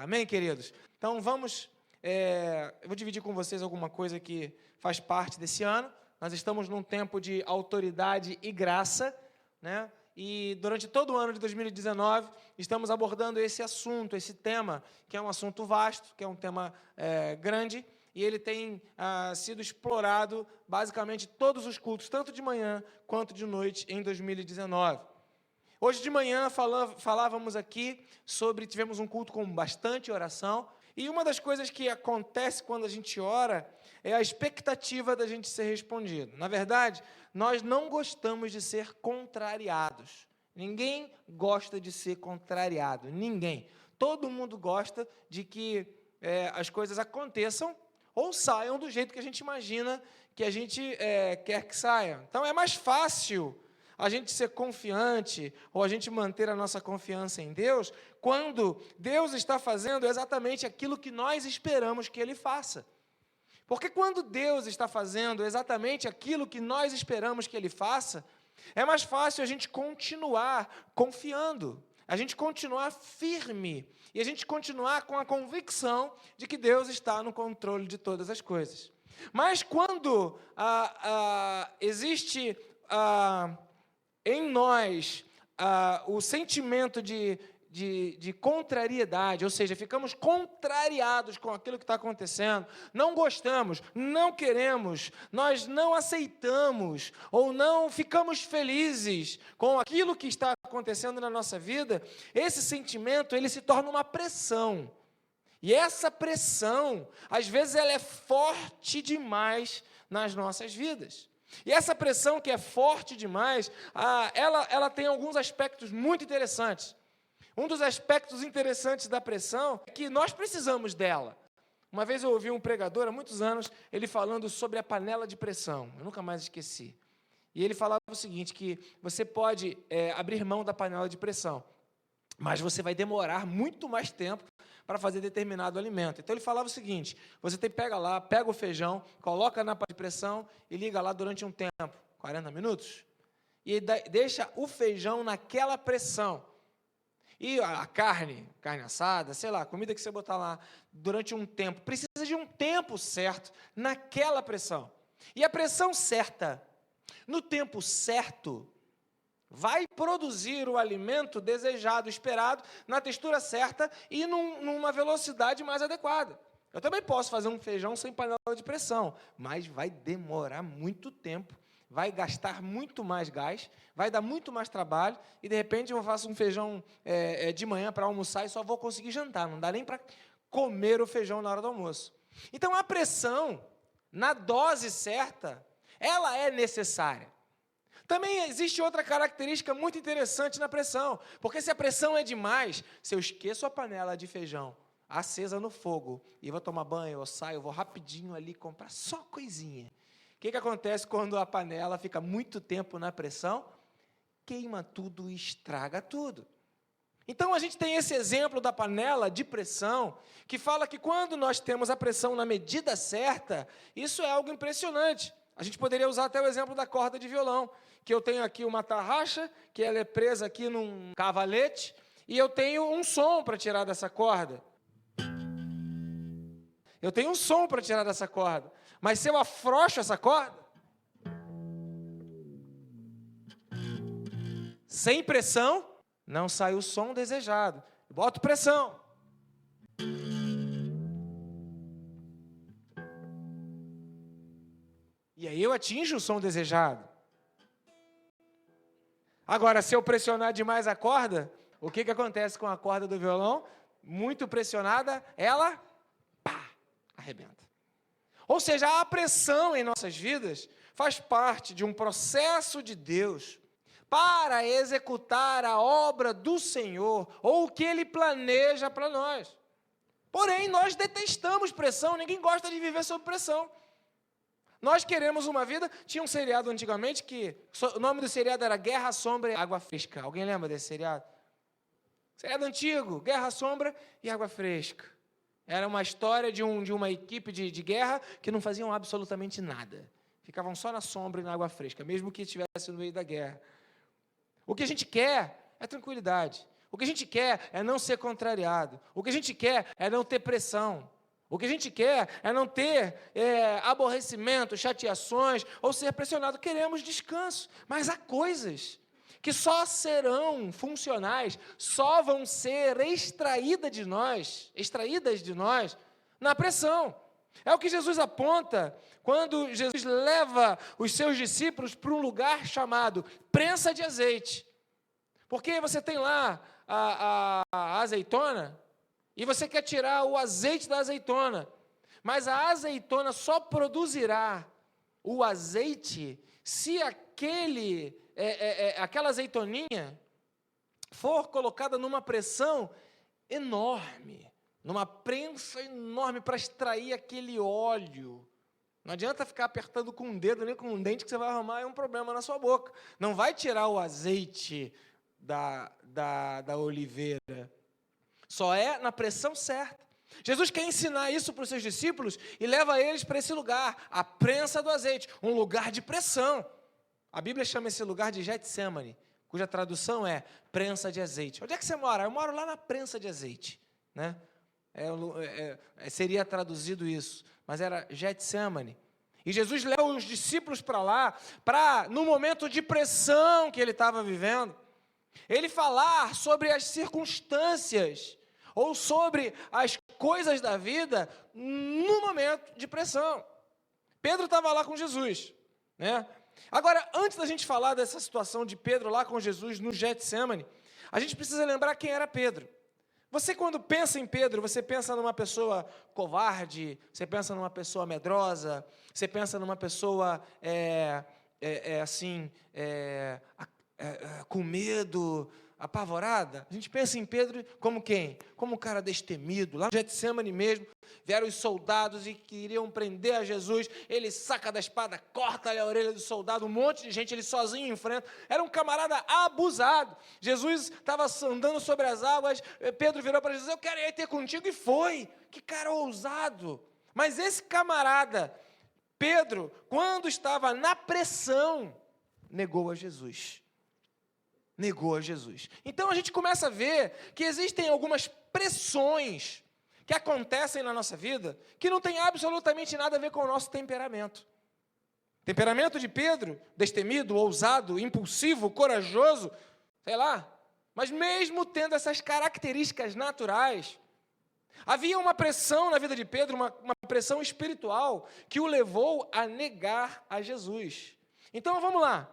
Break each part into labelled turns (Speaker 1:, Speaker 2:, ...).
Speaker 1: Amém, queridos? Então, eu vou dividir com vocês alguma coisa que faz parte desse ano. Nós estamos num tempo de autoridade e graça, né? E durante todo o ano de 2019, estamos abordando esse assunto, esse tema, que é um assunto vasto, que é um tema grande, e ele tem sido explorado basicamente todos os cultos, tanto de manhã quanto de noite, em 2019. Hoje de manhã falávamos aqui tivemos um culto com bastante oração, e uma das coisas que acontece quando a gente ora é a expectativa da gente ser respondido. Na verdade, nós não gostamos de ser contrariados. Ninguém gosta de ser contrariado, ninguém. Todo mundo gosta de que as coisas aconteçam ou saiam do jeito que a gente imagina que a gente quer que saia. Então, é mais fácil a gente ser confiante ou a gente manter a nossa confiança em Deus quando Deus está fazendo exatamente aquilo que nós esperamos que Ele faça. Porque quando Deus está fazendo exatamente aquilo que nós esperamos que Ele faça, é mais fácil a gente continuar confiando, a gente continuar firme e a gente continuar com a convicção de que Deus está no controle de todas as coisas. Mas quando existe em nós o sentimento de contrariedade, ou seja, ficamos contrariados com aquilo que está acontecendo, não gostamos, não queremos, nós não aceitamos, ou não ficamos felizes com aquilo que está acontecendo na nossa vida, esse sentimento, ele se torna uma pressão. E essa pressão, às vezes, ela é forte demais nas nossas vidas. E essa pressão que é forte demais, ela tem alguns aspectos muito interessantes. Um dos aspectos interessantes da pressão é que nós precisamos dela. Uma vez eu ouvi um pregador, há muitos anos, ele falando sobre a panela de pressão. Eu nunca mais esqueci. E ele falava o seguinte, que você pode abrir mão da panela de pressão, mas você vai demorar muito mais tempo para fazer determinado alimento. Então, ele falava o seguinte, você pega o feijão, coloca na panela de pressão e liga lá durante um tempo, 40 minutos, e deixa o feijão naquela pressão. E a carne assada, sei lá, comida que você botar lá durante um tempo, precisa de um tempo certo naquela pressão. E a pressão certa, no tempo certo, vai produzir o alimento desejado, esperado, na textura certa e numa velocidade mais adequada. Eu também posso fazer um feijão sem panela de pressão, mas vai demorar muito tempo, vai gastar muito mais gás, vai dar muito mais trabalho, e de repente eu faço um feijão de manhã para almoçar e só vou conseguir jantar, não dá nem para comer o feijão na hora do almoço. Então, a pressão, na dose certa, ela é necessária. Também existe outra característica muito interessante na pressão, porque se a pressão é demais, se eu esqueço a panela de feijão acesa no fogo, e vou tomar banho, eu saio, vou rapidinho ali comprar só coisinha. O que acontece quando a panela fica muito tempo na pressão? Queima tudo e estraga tudo. Então, a gente tem esse exemplo da panela de pressão, que fala que quando nós temos a pressão na medida certa, isso é algo impressionante. A gente poderia usar até o exemplo da corda de violão, que eu tenho aqui uma tarraxa, que ela é presa aqui num cavalete, e eu tenho um som para tirar dessa corda. Eu tenho um som para tirar dessa corda. Mas se eu afrouxo essa corda, sem pressão, não sai o som desejado. Boto pressão. E aí eu atinjo o som desejado. Agora, se eu pressionar demais a corda, o que acontece com a corda do violão? Muito pressionada, ela arrebenta. Ou seja, a pressão em nossas vidas faz parte de um processo de Deus para executar a obra do Senhor ou o que Ele planeja para nós. Porém, nós detestamos pressão, ninguém gosta de viver sob pressão. Nós queremos uma vida... Tinha um seriado antigamente que... O nome do seriado era Guerra, Sombra e Água Fresca. Alguém lembra desse seriado? Seriado antigo, Guerra, Sombra e Água Fresca. Era uma história de uma equipe de guerra que não faziam absolutamente nada. Ficavam só na sombra e na água fresca, mesmo que estivesse no meio da guerra. O que a gente quer é tranquilidade. O que a gente quer é não ser contrariado. O que a gente quer é não ter pressão. O que a gente quer é não ter aborrecimento, chateações ou ser pressionado. Queremos descanso. Mas há coisas que só serão funcionais, só vão ser extraídas de nós na pressão. É o que Jesus aponta quando Jesus leva os seus discípulos para um lugar chamado prensa de azeite. Porque você tem lá a azeitona e você quer tirar o azeite da azeitona, mas a azeitona só produzirá o azeite se aquela azeitoninha for colocada numa pressão enorme, numa prensa enorme para extrair aquele óleo. Não adianta ficar apertando com um dedo nem com um dente que você vai arrumar um problema na sua boca. Não vai tirar o azeite da oliveira. Só é na pressão certa. Jesus quer ensinar isso para os seus discípulos e leva eles para esse lugar, a prensa do azeite, um lugar de pressão. A Bíblia chama esse lugar de Getsemane, cuja tradução é prensa de azeite. Onde é que você mora? Eu moro lá na prensa de azeite, né? Seria traduzido isso, mas era Getsemane. E Jesus leva os discípulos para lá, no momento de pressão que ele estava vivendo, ele falar sobre as circunstâncias, ou sobre as coisas da vida, no momento de pressão. Pedro estava lá com Jesus, né? Agora, antes da gente falar dessa situação de Pedro lá com Jesus no Getsemane, a gente precisa lembrar quem era Pedro. Você, quando pensa em Pedro, você pensa numa pessoa covarde, você pensa numa pessoa medrosa, você pensa numa pessoa com medo, apavorada. A gente pensa em Pedro como quem? Como um cara destemido. Lá no Getsemane mesmo, vieram os soldados e queriam prender a Jesus. Ele saca da espada, corta-lhe a orelha do soldado, um monte de gente, ele sozinho enfrenta. Era um camarada abusado. Jesus estava andando sobre as águas, Pedro virou para Jesus, eu quero ir ter contigo, e foi. Que cara ousado. Mas esse camarada, Pedro, quando estava na pressão, negou a Jesus. Negou a Jesus. Então a gente começa a ver que existem algumas pressões que acontecem na nossa vida que não tem absolutamente nada a ver com o nosso temperamento. Temperamento de Pedro, destemido, ousado, impulsivo, corajoso, sei lá. Mas mesmo tendo essas características naturais, havia uma pressão na vida de Pedro, uma pressão espiritual, que o levou a negar a Jesus. Então vamos lá.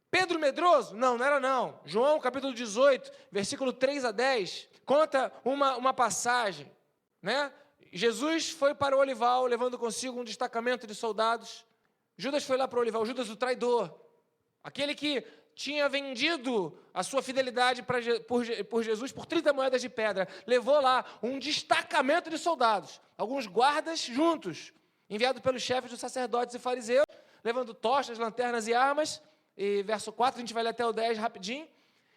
Speaker 1: Pedro medroso? Não, não era não. João, capítulo 18, versículo 3 a 10, conta uma passagem, né? Jesus foi para o olival, levando consigo um destacamento de soldados. Judas foi lá para o olival, Judas o traidor, aquele que tinha vendido a sua fidelidade por Jesus por 30 moedas de pedra. Levou lá um destacamento de soldados, alguns guardas juntos, enviado pelos chefes dos sacerdotes e fariseus, levando tochas, lanternas e armas. E verso 4, a gente vai ler até o 10 rapidinho.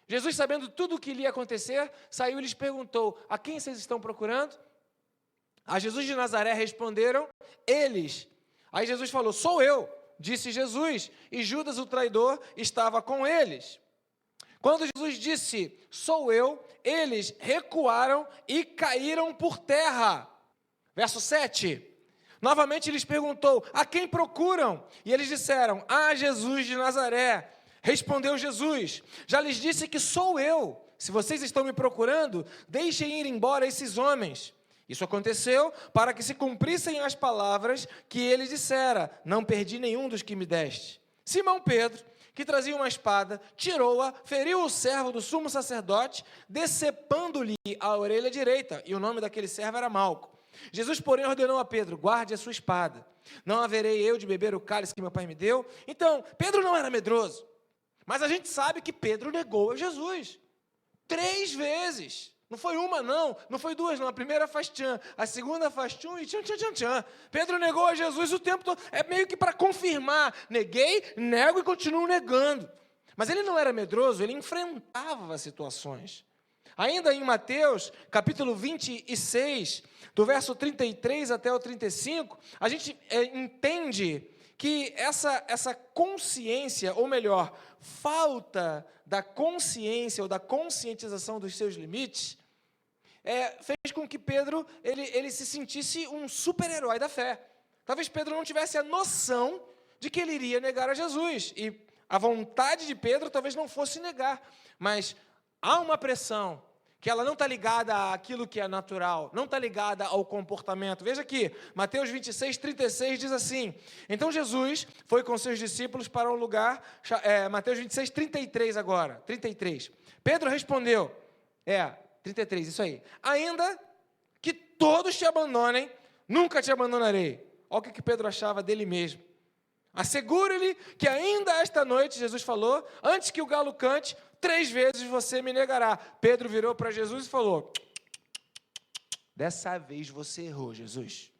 Speaker 1: Jesus, sabendo tudo o que lhe ia acontecer, saiu e lhes perguntou, a quem vocês estão procurando? A Jesus de Nazaré responderam eles. Aí Jesus falou, sou eu, disse Jesus, e Judas o traidor estava com eles. Quando Jesus disse, sou eu, eles recuaram e caíram por terra. Verso 7. Novamente lhes perguntou, a quem procuram? E eles disseram, a Jesus de Nazaré. Respondeu Jesus, já lhes disse que sou eu. Se vocês estão me procurando, deixem ir embora esses homens. Isso aconteceu para que se cumprissem as palavras que ele dissera, não perdi nenhum dos que me deste. Simão Pedro, que trazia uma espada, tirou-a, feriu o servo do sumo sacerdote, decepando-lhe a orelha direita, e o nome daquele servo era Malco. Jesus, porém, ordenou a Pedro, guarde a sua espada. Não haverei eu de beber o cálice que meu pai me deu? Então, Pedro não era medroso. Mas a gente sabe que Pedro negou a Jesus. 3 vezes. Não foi uma, não foi 2, não. A primeira faz tchan, a segunda faz tchum e tchan, tchan, tchan, tchan. Pedro negou a Jesus o tempo todo. É meio que para confirmar. Neguei, nego e continuo negando. Mas ele não era medroso, ele enfrentava situações. Ainda em Mateus, capítulo 26, do verso 33 até o 35, a gente entende que essa consciência, ou melhor, falta da consciência ou da conscientização dos seus limites, fez com que Pedro ele se sentisse um super-herói da fé. Talvez Pedro não tivesse a noção de que ele iria negar a Jesus, e a vontade de Pedro talvez não fosse negar, mas há uma pressão, que ela não está ligada àquilo que é natural, não está ligada ao comportamento. Veja aqui, Mateus 26, 36 diz assim: então Jesus foi com seus discípulos para um lugar, Mateus 26, 33 agora, 33. Pedro respondeu, 33, isso aí, ainda que todos te abandonem, nunca te abandonarei. Olha o que Pedro achava dele mesmo. Asseguro-lhe que ainda esta noite, Jesus falou, antes que o galo cante, 3 vezes você me negará. Pedro virou para Jesus e falou, dessa vez você errou, Jesus.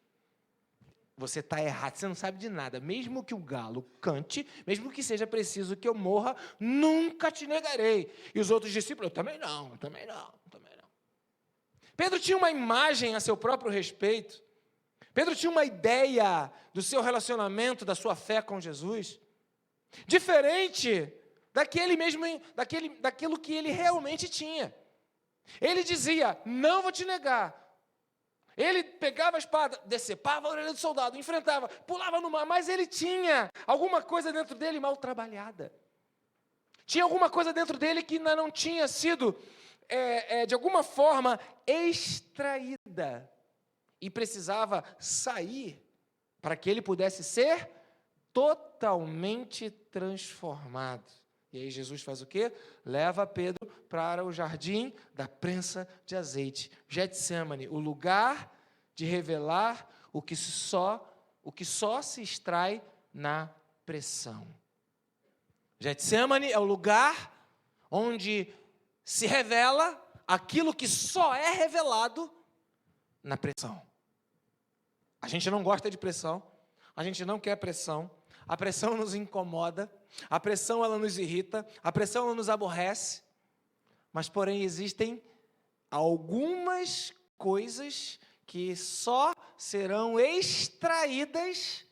Speaker 1: Você está errado, você não sabe de nada. Mesmo que o galo cante, mesmo que seja preciso que eu morra, nunca te negarei. E os outros discípulos, eu também não. Pedro tinha uma imagem a seu próprio respeito. Pedro tinha uma ideia do seu relacionamento, da sua fé com Jesus, diferente daquilo que ele realmente tinha. Ele dizia, não vou te negar. Ele pegava a espada, decepava a orelha do soldado, enfrentava, pulava no mar, mas ele tinha alguma coisa dentro dele mal trabalhada. Tinha alguma coisa dentro dele que ainda não tinha sido, de alguma forma, extraída. E precisava sair para que ele pudesse ser totalmente transformado. E aí Jesus faz o quê? Leva Pedro para o jardim da prensa de azeite, Getsêmani, o lugar de revelar o que só se extrai na pressão. Getsêmani é o lugar onde se revela aquilo que só é revelado na pressão. A gente não gosta de pressão, a gente não quer pressão, a pressão nos incomoda, a pressão ela nos irrita, a pressão ela nos aborrece, mas porém existem algumas coisas que só serão extraídas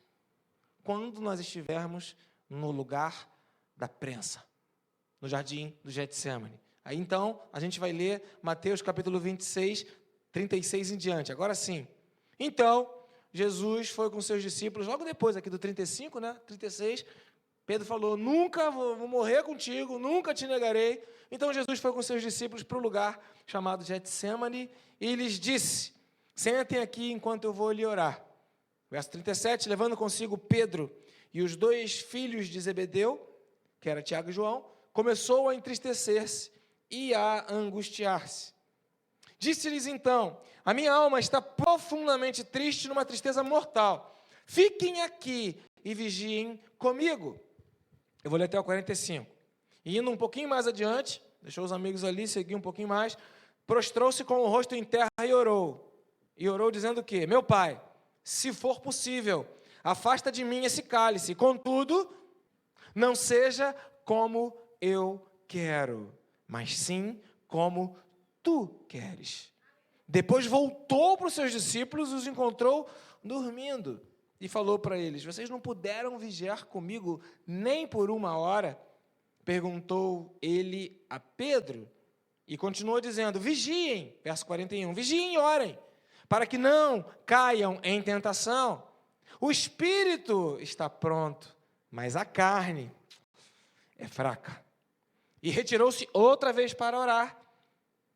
Speaker 1: quando nós estivermos no lugar da prensa, no jardim do Getsêmani. Aí então a gente vai ler Mateus capítulo 26, 36 em diante. Agora sim. Então, Jesus foi com seus discípulos, logo depois aqui do 35, 36, Pedro falou, nunca vou morrer contigo, nunca te negarei. Então Jesus foi com seus discípulos para o lugar chamado Getsêmani e lhes disse, sentem aqui enquanto eu vou lhe orar. Verso 37, levando consigo Pedro e os 2 filhos de Zebedeu, que era Tiago e João, começou a entristecer-se e a angustiar-se. Disse-lhes então, a minha alma está profundamente triste, numa tristeza mortal. Fiquem aqui e vigiem comigo. Eu vou ler até o 45. E indo um pouquinho mais adiante, deixou os amigos ali, seguiu um pouquinho mais, prostrou-se com o rosto em terra e orou. E orou dizendo o quê? Meu pai, se for possível, afasta de mim esse cálice. Contudo, não seja como eu quero, mas sim como tu queres. Depois voltou para os seus discípulos e os encontrou dormindo. E falou para eles, vocês não puderam vigiar comigo nem por 1 hora? Perguntou ele a Pedro. E continuou dizendo, vigiem, verso 41, vigiem e orem, para que não caiam em tentação. O espírito está pronto, mas a carne é fraca. E retirou-se outra vez para orar.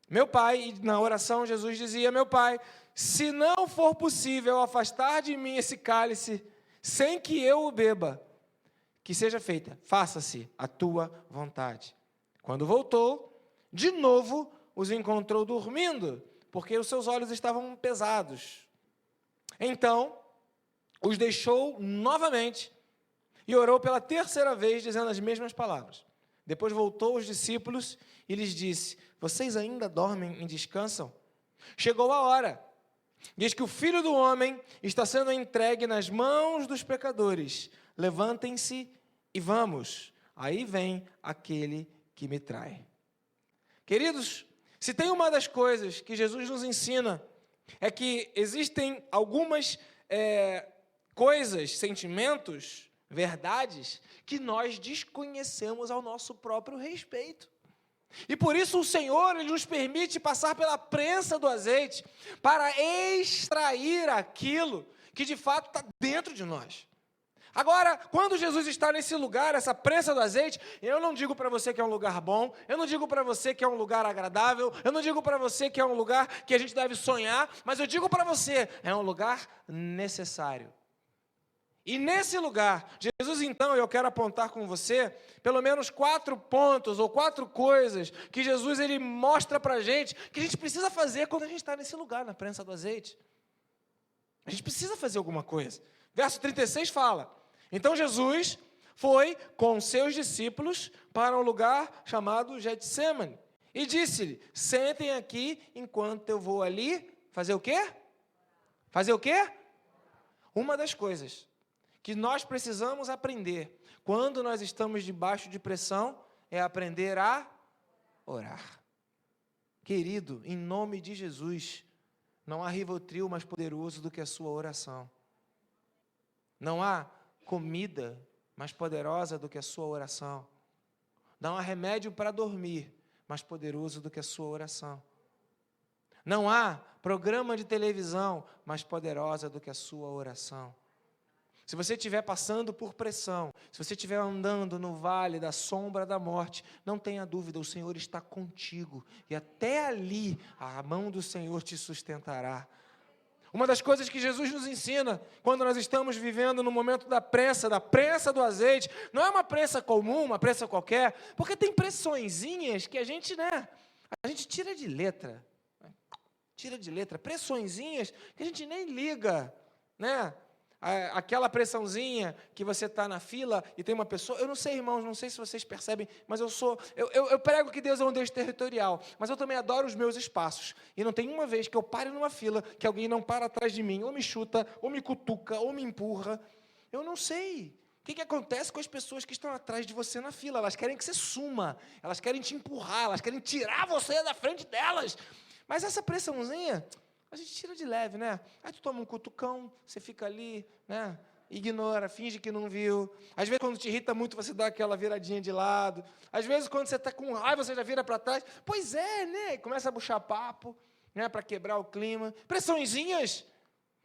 Speaker 1: Meu pai, e na oração Jesus dizia, meu pai, se não for possível afastar de mim esse cálice, sem que eu o beba, que seja feita, faça-se a tua vontade. Quando voltou, de novo os encontrou dormindo, porque os seus olhos estavam pesados. Então, os deixou novamente e orou pela 3ª vez, dizendo as mesmas palavras. Depois voltou aos discípulos e lhes disse, vocês ainda dormem e descansam? Chegou a hora. Diz que o Filho do Homem está sendo entregue nas mãos dos pecadores. Levantem-se e vamos. Aí vem aquele que me trai. Queridos, se tem uma das coisas que Jesus nos ensina, é que existem algumas coisas, sentimentos, verdades que nós desconhecemos ao nosso próprio respeito. E por isso o Senhor, Ele nos permite passar pela prensa do azeite para extrair aquilo que de fato está dentro de nós. Agora, quando Jesus está nesse lugar, essa prensa do azeite, eu não digo para você que é um lugar bom, eu não digo para você que é um lugar agradável, eu não digo para você que é um lugar que a gente deve sonhar, mas eu digo para você, é um lugar necessário. E nesse lugar, Jesus então, eu quero apontar com você, pelo menos 4 pontos ou 4 coisas que Jesus ele mostra para a gente, que a gente precisa fazer quando a gente está nesse lugar, na prensa do azeite. A gente precisa fazer alguma coisa. Verso 36 fala, então Jesus foi com seus discípulos para um lugar chamado Getsêmani e disse-lhe, sentem aqui enquanto eu vou ali, fazer o quê? Fazer o quê? Uma das coisas que nós precisamos aprender quando nós estamos debaixo de pressão é aprender a orar. Querido, em nome de Jesus, não há Rivotril mais poderoso do que a sua oração. Não há comida mais poderosa do que a sua oração. Não há remédio para dormir mais poderoso do que a sua oração. Não há programa de televisão mais poderosa do que a sua oração. Se você estiver passando por pressão, se você estiver andando no vale da sombra da morte, não tenha dúvida, o Senhor está contigo. E até ali, a mão do Senhor te sustentará. Uma das coisas que Jesus nos ensina, quando nós estamos vivendo no momento da prensa do azeite, não é uma prensa comum, uma prensa qualquer, porque tem pressõezinhas que a gente tira de letra. Pressõezinhas que a gente nem liga, né? Aquela pressãozinha que você está na fila e tem uma pessoa, eu não sei, irmãos, não sei se vocês percebem, mas eu prego que Deus é um Deus territorial, mas eu também adoro os meus espaços, e não tem uma vez que eu pare numa fila, que alguém não para atrás de mim, ou me chuta, ou me cutuca, ou me empurra, eu não sei. O que acontece com as pessoas que estão atrás de você na fila? Elas querem que você suma, elas querem te empurrar, elas querem tirar você da frente delas, mas essa pressãozinha, a gente tira de leve, né? Aí tu toma um cutucão, você fica ali, né? Ignora, finge que não viu. Às vezes, quando te irrita muito, você dá aquela viradinha de lado. Às vezes, quando você está com raiva, você já vira para trás. Pois é, né? E começa a puxar papo, né? Para quebrar o clima. Pressõezinhas.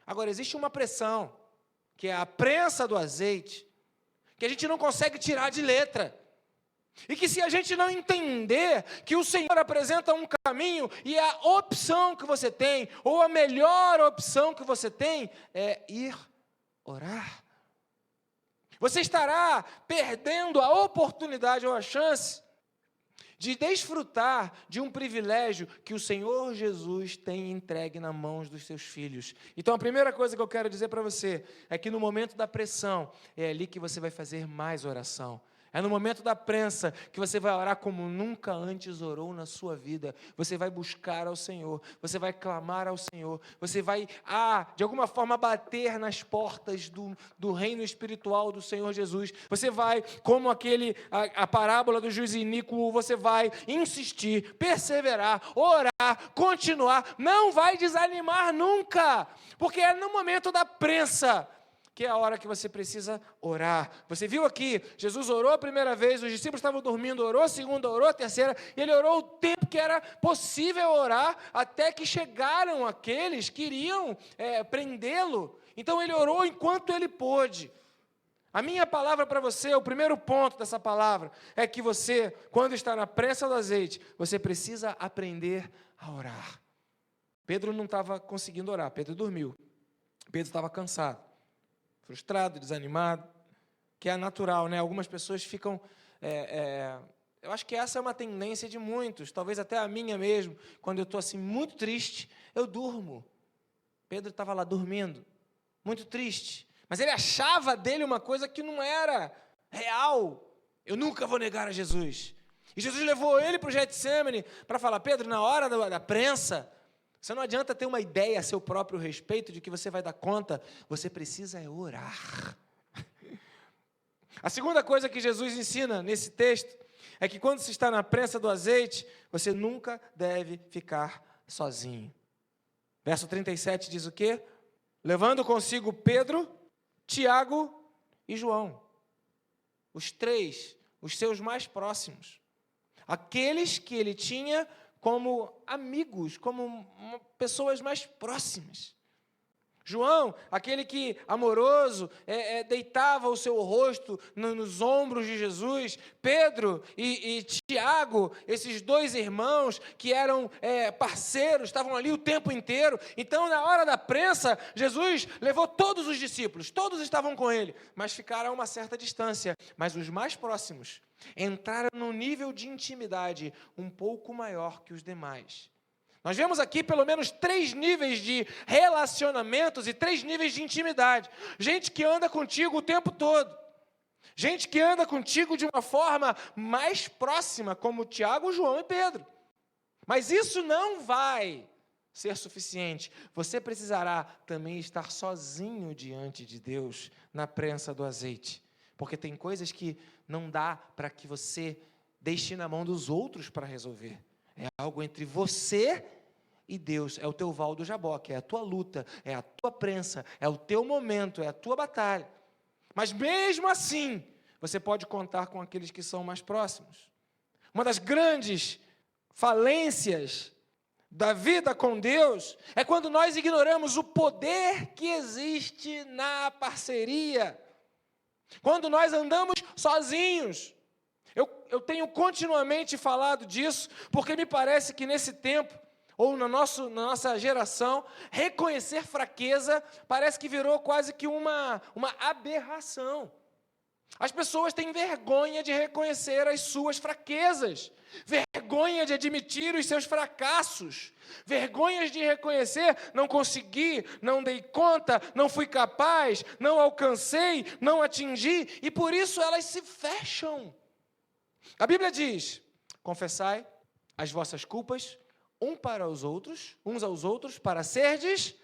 Speaker 1: Agora, existe uma pressão, que é a prensa do azeite, que a gente não consegue tirar de letra. E que se a gente não entender que o Senhor apresenta um caminho e a opção que você tem, ou a melhor opção que você tem, é ir orar. Você estará perdendo a oportunidade ou a chance de desfrutar de um privilégio que o Senhor Jesus tem entregue nas mãos dos seus filhos. Então, a primeira coisa que eu quero dizer para você é que no momento da pressão, é ali que você vai fazer mais oração. É no momento da prensa que você vai orar como nunca antes orou na sua vida. Você vai buscar ao Senhor, você vai clamar ao Senhor, você vai, de alguma forma, bater nas portas do reino espiritual do Senhor Jesus. Você vai, como a parábola do juiz iníquo, você vai insistir, perseverar, orar, continuar, não vai desanimar nunca, porque é no momento da prensa que é a hora que você precisa orar. Você viu aqui, Jesus orou a primeira vez, os discípulos estavam dormindo, orou a segunda, orou a terceira, e ele orou o tempo que era possível orar, até que chegaram aqueles que iriam prendê-lo. Então ele orou enquanto ele pôde. A minha palavra para você, o primeiro ponto dessa palavra, é que você, quando está na prensa do azeite, você precisa aprender a orar. Pedro não estava conseguindo orar, Pedro dormiu. Pedro estava cansado, frustrado, desanimado, que é natural, né? Algumas pessoas ficam... eu acho que essa é uma tendência de muitos, talvez até a minha mesmo. Quando eu estou assim, muito triste, eu durmo. Pedro estava lá dormindo, muito triste. Mas ele achava dele uma coisa que não era real. Eu nunca vou negar a Jesus. E Jesus levou ele para o Getsêmani para falar, Pedro, na hora da prensa, você não adianta ter uma ideia a seu próprio respeito de que você vai dar conta, você precisa orar. A segunda coisa que Jesus ensina nesse texto é que quando se está na prensa do azeite, você nunca deve ficar sozinho. Verso 37 diz o quê? Levando consigo Pedro, Tiago e João. os seus mais próximos. Aqueles que ele tinha como amigos, como pessoas mais próximas. João, aquele que, amoroso, deitava o seu rosto nos ombros de Jesus. Pedro e Tiago, esses dois irmãos que eram parceiros, estavam ali o tempo inteiro. Então, na hora da prensa, Jesus levou todos os discípulos, todos estavam com ele, mas ficaram a uma certa distância. Mas os mais próximos entraram num nível de intimidade um pouco maior que os demais. Nós vemos aqui pelo menos 3 níveis de relacionamentos e 3 níveis de intimidade. Gente que anda contigo o tempo todo. Gente que anda contigo de uma forma mais próxima, como Tiago, João e Pedro. Mas isso não vai ser suficiente. Você precisará também estar sozinho diante de Deus na prensa do azeite. Porque tem coisas que não dá para que você deixe na mão dos outros para resolver. É algo entre você e Deus, é o teu val do Jaboque, é a tua luta, é a tua prensa, é o teu momento, é a tua batalha. Mas mesmo assim, você pode contar com aqueles que são mais próximos. Uma das grandes falências da vida com Deus é quando nós ignoramos o poder que existe na parceria. Quando nós andamos sozinhos. Eu tenho continuamente falado disso, porque me parece que nesse tempo, ou na nossa geração, reconhecer fraqueza parece que virou quase que uma aberração. As pessoas têm vergonha de reconhecer as suas fraquezas, vergonha de admitir os seus fracassos, vergonhas de reconhecer, não consegui, não dei conta, não fui capaz, não alcancei, não atingi, e por isso elas se fecham. A Bíblia diz: confessai as vossas culpas uns aos outros, para serdes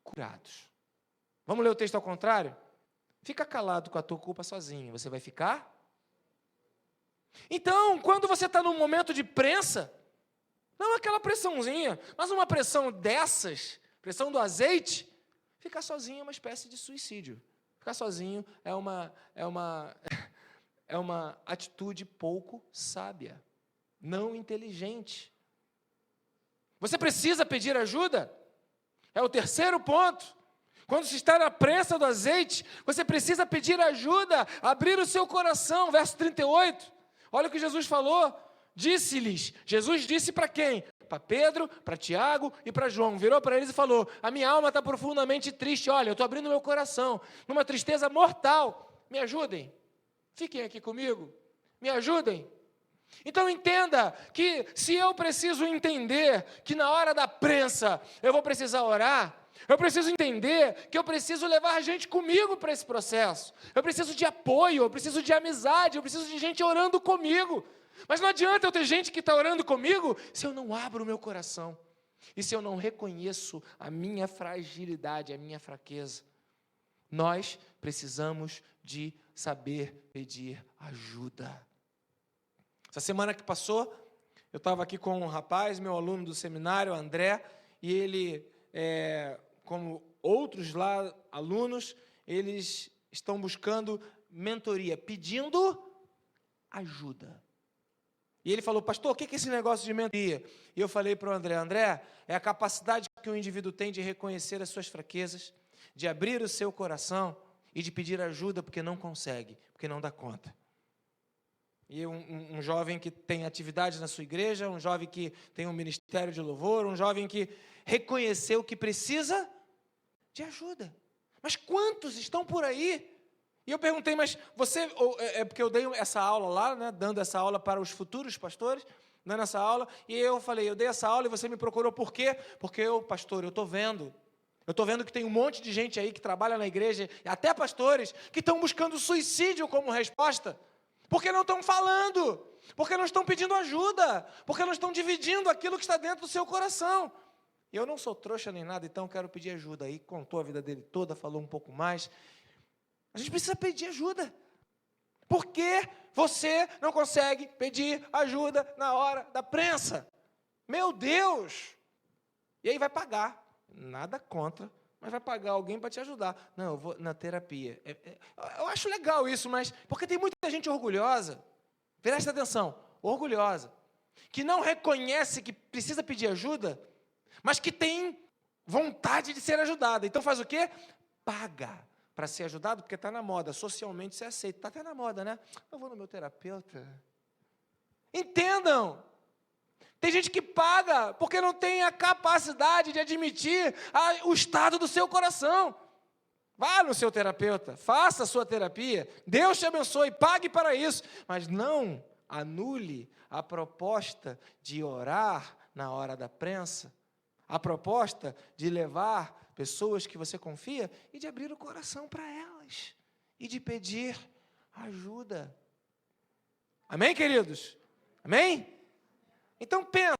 Speaker 1: curados. Vamos ler o texto ao contrário? Fica calado com a tua culpa sozinho, você vai ficar? Então, quando você está num momento de prensa, não aquela pressãozinha, mas uma pressão dessas, pressão do azeite, ficar sozinho é uma espécie de suicídio. Ficar sozinho é uma atitude pouco sábia, não inteligente. Você precisa pedir ajuda? É o terceiro ponto. Quando se está na prensa do azeite, você precisa pedir ajuda, abrir o seu coração. Verso 38. Olha o que Jesus falou. Disse-lhes. Jesus disse para quem? Para Pedro, para Tiago e para João. Virou para eles e falou: a minha alma está profundamente triste. Olha, eu estou abrindo meu coração, numa tristeza mortal. Me ajudem. Fiquem aqui comigo. Me ajudem. Então entenda que se eu preciso entender que na hora da prensa eu vou precisar orar, eu preciso entender que eu preciso levar gente comigo para esse processo. Eu preciso de apoio, eu preciso de amizade, eu preciso de gente orando comigo. Mas não adianta eu ter gente que está orando comigo se eu não abro o meu coração e se eu não reconheço a minha fragilidade, a minha fraqueza. Nós precisamos de saber pedir ajuda. Essa semana que passou, eu estava aqui com um rapaz, meu aluno do seminário, André, e ele, como outros lá, alunos, eles estão buscando mentoria, pedindo ajuda. E ele falou: pastor, o que é esse negócio de mentoria? E eu falei para o André, é a capacidade que o indivíduo tem de reconhecer as suas fraquezas, de abrir o seu coração e de pedir ajuda porque não consegue, porque não dá conta. E um jovem que tem atividade na sua igreja, um jovem que tem um ministério de louvor, um jovem que reconheceu que precisa de ajuda. Mas quantos estão por aí? E eu perguntei, mas você... porque eu dei essa aula lá, né, dando essa aula para os futuros pastores, dando essa aula, e eu falei, eu dei essa aula e você me procurou por quê? Porque pastor, eu estou vendo que tem um monte de gente aí que trabalha na igreja, até pastores, que estão buscando suicídio como resposta. Porque não estão falando, porque não estão pedindo ajuda, porque não estão dividindo aquilo que está dentro do seu coração. E eu não sou trouxa nem nada, então quero pedir ajuda. Aí contou a vida dele toda, falou um pouco mais. A gente precisa pedir ajuda. Por que você não consegue pedir ajuda na hora da prensa? Meu Deus! E aí vai pagar. Nada contra mas vai pagar alguém para te ajudar. Não, eu vou na terapia. Eu acho legal isso, mas porque tem muita gente orgulhosa, presta atenção, orgulhosa, que não reconhece que precisa pedir ajuda, mas que tem vontade de ser ajudada. Então faz o quê? Paga para ser ajudado, porque está na moda, socialmente você aceita. Está até na moda, né? Eu vou no meu terapeuta. Entendam! Tem gente que paga porque não tem a capacidade de admitir o estado do seu coração. Vá no seu terapeuta, faça a sua terapia, Deus te abençoe, pague para isso, mas não anule a proposta de orar na hora da prensa, a proposta de levar pessoas que você confia e de abrir o coração para elas e de pedir ajuda. Amém, queridos? Amém? Então, pensa,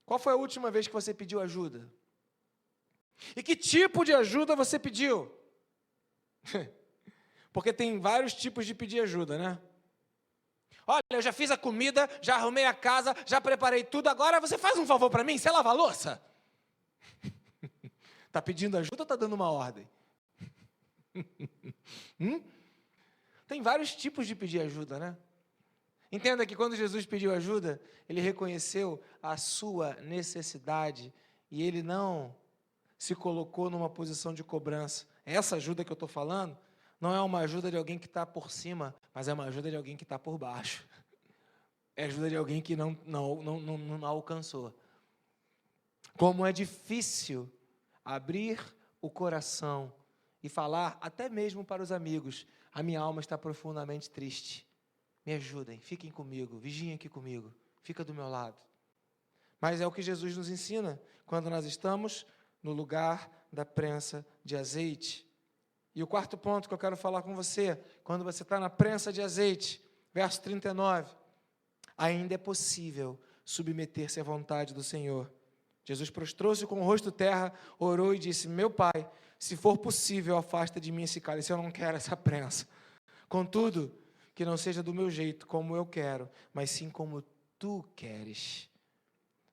Speaker 1: qual foi a última vez que você pediu ajuda? E que tipo de ajuda você pediu? Porque tem vários tipos de pedir ajuda, né? Olha, eu já fiz a comida, já arrumei a casa, já preparei tudo, agora você faz um favor para mim, você lava a louça? Está pedindo ajuda ou está dando uma ordem? Tem vários tipos de pedir ajuda, né? Entenda que quando Jesus pediu ajuda, ele reconheceu a sua necessidade e ele não se colocou numa posição de cobrança. Essa ajuda que eu estou falando não é uma ajuda de alguém que está por cima, mas é uma ajuda de alguém que está por baixo. É ajuda de alguém que não alcançou. Como é difícil abrir o coração e falar até mesmo para os amigos: a minha alma está profundamente triste. Me ajudem, fiquem comigo, vigiem aqui comigo, fica do meu lado. Mas é o que Jesus nos ensina quando nós estamos no lugar da prensa de azeite. E o quarto ponto que eu quero falar com você, quando você está na prensa de azeite, verso 39, ainda é possível submeter-se à vontade do Senhor. Jesus prostrou-se com o rosto terra, orou e disse: meu Pai, se for possível, afasta de mim esse cálice, eu não quero essa prensa. Contudo, que não seja do meu jeito, como eu quero, mas sim como tu queres.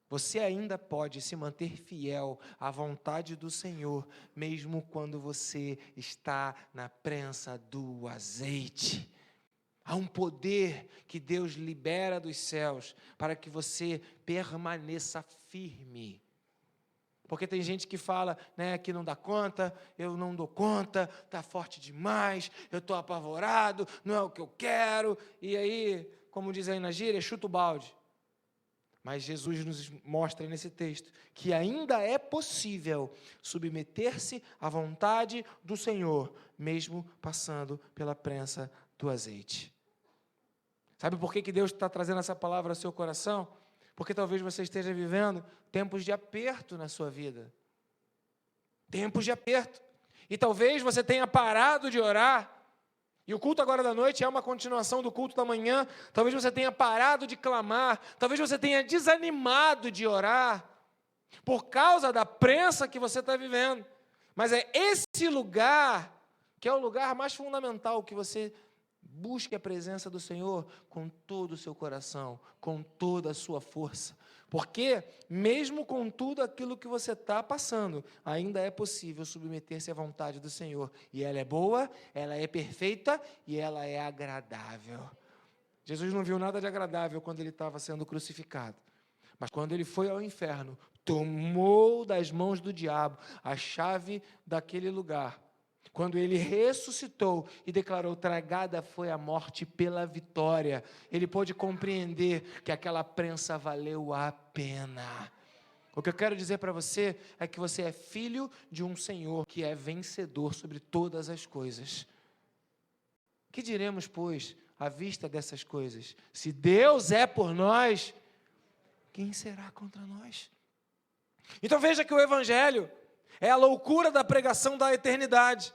Speaker 1: Você ainda pode se manter fiel à vontade do Senhor, mesmo quando você está na prensa do azeite. Há um poder que Deus libera dos céus para que você permaneça firme. Porque tem gente que fala, né, que não dá conta, eu não dou conta, está forte demais, eu estou apavorado, não é o que eu quero. E aí, como diz aí na gíria, chuta o balde. Mas Jesus nos mostra nesse texto que ainda é possível submeter-se à vontade do Senhor, mesmo passando pela prensa do azeite. Sabe por que Deus está trazendo essa palavra ao seu coração? Porque talvez você esteja vivendo tempos de aperto na sua vida. Tempos de aperto. E talvez você tenha parado de orar. E o culto agora da noite é uma continuação do culto da manhã. Talvez você tenha parado de clamar. Talvez você tenha desanimado de orar. Por causa da prensa que você está vivendo. Mas é esse lugar que é o lugar mais fundamental que você busque a presença do Senhor com todo o seu coração, com toda a sua força. Porque, mesmo com tudo aquilo que você está passando, ainda é possível submeter-se à vontade do Senhor. E ela é boa, ela é perfeita e ela é agradável. Jesus não viu nada de agradável quando ele estava sendo crucificado. Mas quando ele foi ao inferno, tomou das mãos do diabo a chave daquele lugar. Quando ele ressuscitou e declarou: tragada foi a morte pela vitória, ele pôde compreender que aquela prensa valeu a pena. O que eu quero dizer para você é que você é filho de um Senhor que é vencedor sobre todas as coisas. Que diremos, pois, à vista dessas coisas? Se Deus é por nós, quem será contra nós? Então veja que o Evangelho é a loucura da pregação da eternidade.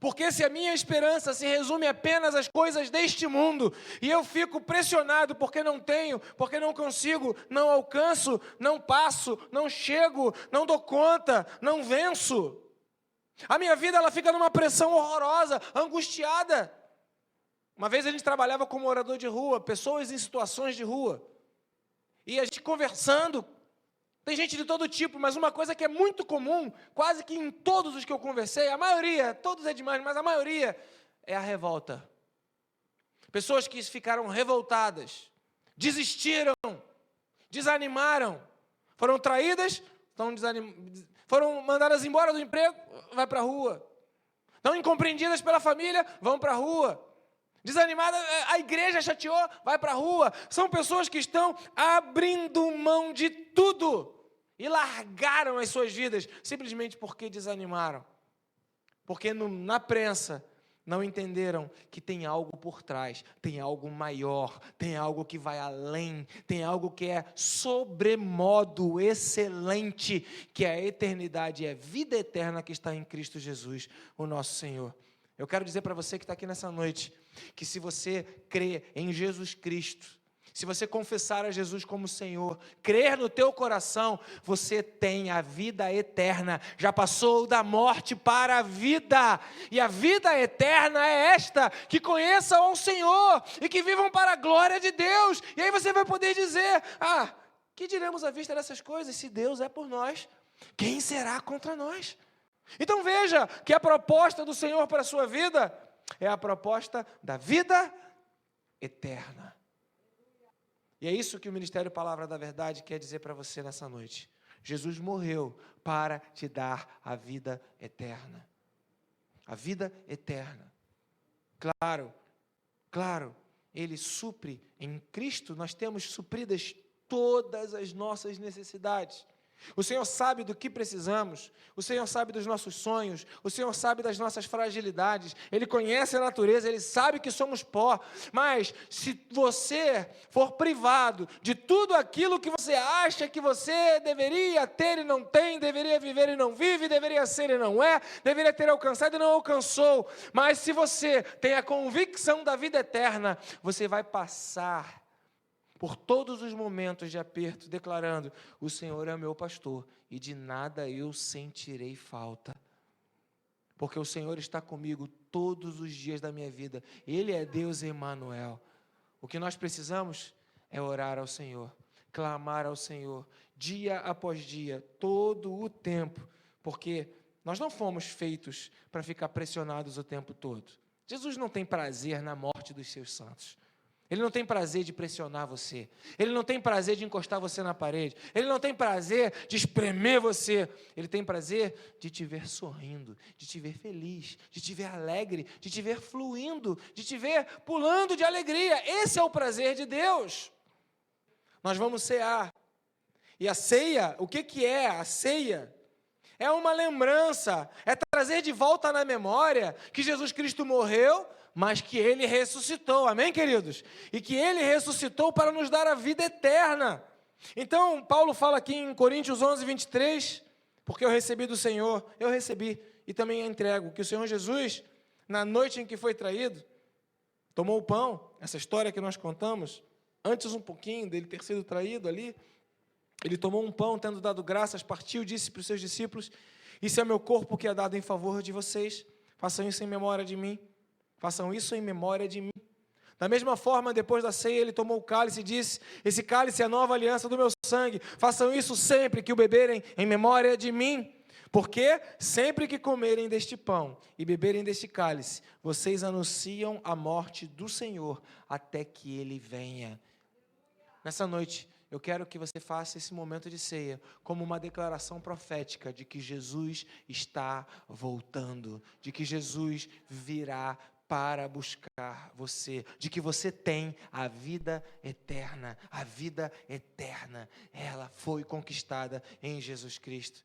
Speaker 1: Porque se a minha esperança se resume apenas às coisas deste mundo, e eu fico pressionado porque não tenho, porque não consigo, não alcanço, não passo, não chego, não dou conta, não venço, a minha vida ela fica numa pressão horrorosa, angustiada. Uma vez a gente trabalhava como morador de rua, pessoas em situações de rua, e a gente conversando, Tem gente de todo tipo, mas uma coisa que é muito comum, quase que em todos os que eu conversei, a maioria, todos é demais, mas a maioria é a revolta. Pessoas que ficaram revoltadas, desistiram, desanimaram, foram traídas, foram mandadas embora do emprego, vai para a rua. Estão incompreendidas pela família, vão para a rua. Desanimadas, a igreja chateou, vai para a rua. São pessoas que estão abrindo mão de tudo e largaram as suas vidas, simplesmente porque desanimaram. Porque na prensa não entenderam que tem algo por trás, tem algo maior, tem algo que vai além, tem algo que é sobremodo excelente, que é a eternidade, é a vida eterna que está em Cristo Jesus, o nosso Senhor. Eu quero dizer para você que está aqui nessa noite, que se você crê em Jesus Cristo, se você confessar a Jesus como Senhor, crer no teu coração, você tem a vida eterna, já passou da morte para a vida, e a vida eterna é esta, que conheçam ao Senhor, e que vivam para a glória de Deus, e aí você vai poder dizer, que diremos à vista dessas coisas, se Deus é por nós, quem será contra nós? Então veja que a proposta do Senhor para a sua vida, é a proposta da vida eterna. E é isso que o Ministério Palavra da Verdade quer dizer para você nessa noite. Jesus morreu para te dar a vida eterna. A vida eterna. Claro, Ele supre, em Cristo nós temos supridas todas as nossas necessidades. O Senhor sabe do que precisamos, o Senhor sabe dos nossos sonhos, o Senhor sabe das nossas fragilidades, Ele conhece a natureza, Ele sabe que somos pó, mas se você for privado de tudo aquilo que você acha que você deveria ter e não tem, deveria viver e não vive, deveria ser e não é, deveria ter alcançado e não alcançou, mas se você tem a convicção da vida eterna, você vai passar por todos os momentos de aperto, declarando, o Senhor é meu pastor, e de nada eu sentirei falta, porque o Senhor está comigo todos os dias da minha vida, Ele é Deus Emanuel. O que nós precisamos é orar ao Senhor, clamar ao Senhor, dia após dia, todo o tempo, porque nós não fomos feitos para ficar pressionados o tempo todo. Jesus não tem prazer na morte dos seus santos. Ele não tem prazer de pressionar você. Ele não tem prazer de encostar você na parede. Ele não tem prazer de espremer você. Ele tem prazer de te ver sorrindo, de te ver feliz, de te ver alegre, de te ver fluindo, de te ver pulando de alegria. Esse é o prazer de Deus. Nós vamos cear. E a ceia, o que é a ceia? É uma lembrança, é trazer de volta na memória que Jesus Cristo morreu, mas que Ele ressuscitou, amém, queridos? E que Ele ressuscitou para nos dar a vida eterna. Então, Paulo fala aqui em Coríntios 11, 23, porque eu recebi do Senhor, eu recebi e também entrego, que o Senhor Jesus, na noite em que foi traído, tomou o pão, essa história que nós contamos, antes um pouquinho dele ter sido traído ali, ele tomou um pão, tendo dado graças, partiu, disse para os seus discípulos, isso é meu corpo que é dado em favor de vocês, façam isso em memória de mim. Façam isso em memória de mim. Da mesma forma, depois da ceia, ele tomou o cálice e disse, esse cálice é a nova aliança do meu sangue. Façam isso sempre que o beberem em memória de mim. Porque sempre que comerem deste pão e beberem deste cálice, vocês anunciam a morte do Senhor até que Ele venha. Nessa noite, eu quero que você faça esse momento de ceia como uma declaração profética de que Jesus está voltando, de que Jesus virá para buscar você, de que você tem a vida eterna, ela foi conquistada em Jesus Cristo.